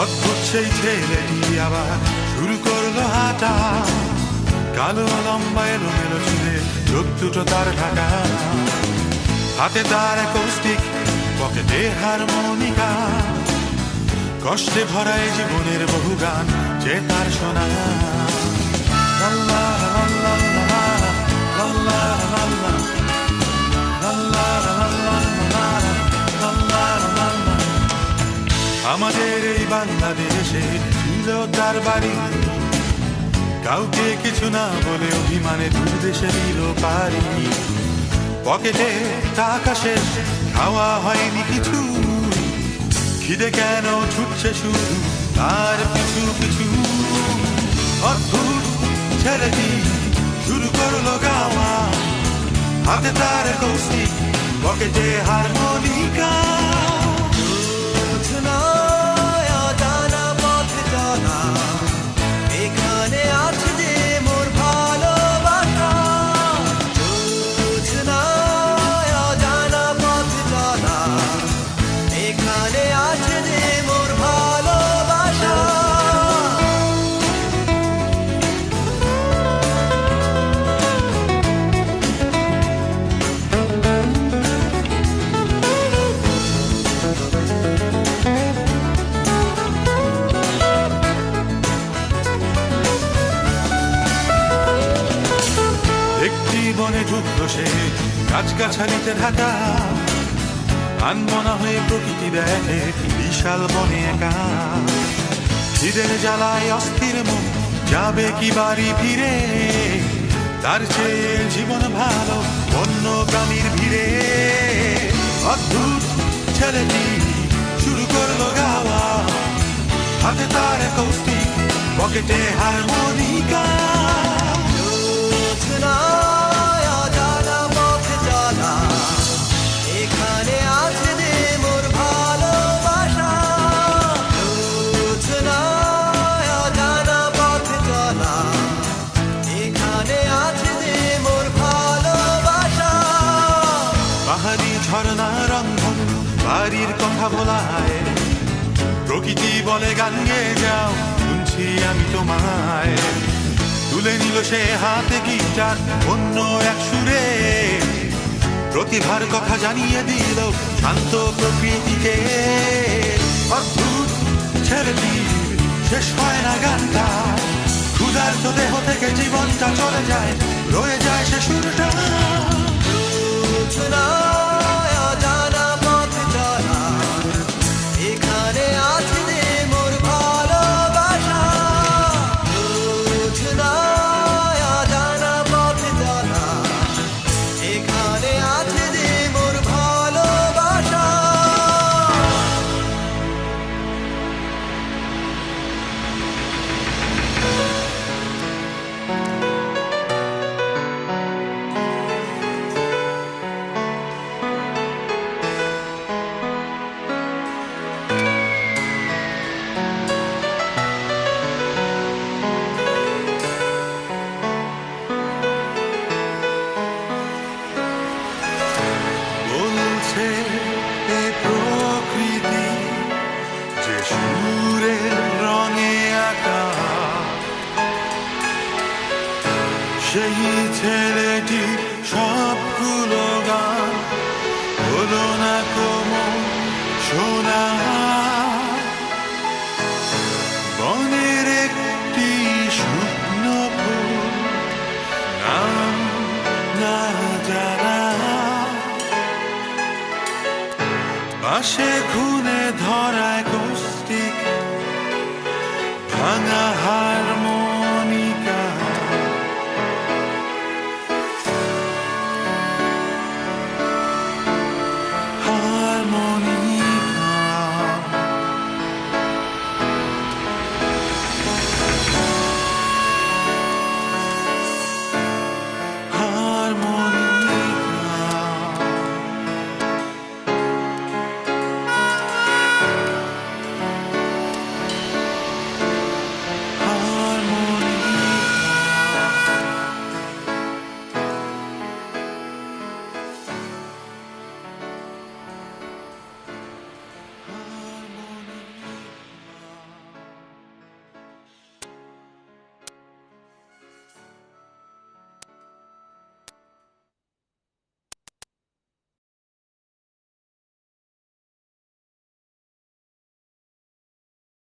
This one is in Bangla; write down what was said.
অদ্ভুত সেই ছেলেটি আবার শুরু করলো হাঁটা, কালো লম্বা এলোমেলো চুলে চোখ দুটো তার ঢাকা, হাতে তার কৌস্টিক, পকেটে হারমোনিকা, কষ্টে ভরা এই জীবনের বহু গান যে তার শোনা। আমাদের এই বাংলাদেশে ছিল তার বাড়ি, কাউকে কিছু না বলে অভিমানে দূর দেশে দিল পারি। পকেটে টাকা শেষ, খাওয়া হয়নি কিছু, খিদে কেন ছুটছে শুধু তার পিছু পিছু। অদ্ভুত ছেলেটি শুরু করলো গাওয়া, হাতে তার কৌশিক, পকেটে হারমোনিকা। বনে ঢুকলো সে, গাছগাছালিতে ঢাকা, আনমনা হয়ে প্রকৃতি দেখে বিশাল বনে একা। খিদের জ্বালায় অস্থির মন, যাবে কি বাড়ি ফিরে, তার চেয়ে জীবন ভালো অন্য প্রাণীর ভিড়ে। অদ্ভুত ছেলেটি শুরু করলো গাওয়া, হাতে তার কৌস্টিক, পকেটে হারমোনিকা। পাহাড়ি ঝর্ণা রন্ধন বাড়ির কথা বলায়, প্রকৃতি বলে গান গেয়ে যাও, শুনছি আমি তোমায়। তুলে নিল সে হাতে গিটার অন্য এক সুরে, প্রতিভার কথা জানিয়ে দিল শান্ত প্রকৃতিকে। অদ্ভুত ছেলেটি শেষ হয় না গানটা, ক্ষুধার্ত দেহ থেকে জীবনটা চলে যায়, রয়ে যায় সে সুরটা। প্রকৃতি যে সুরের রঙে আঁকা, সেই ছেলেটি সবগুলো গান হলো না কোমল শোনা। বনের একটি শুকনো ফুল, নাম না জানা, পাশে খুনে ধরায়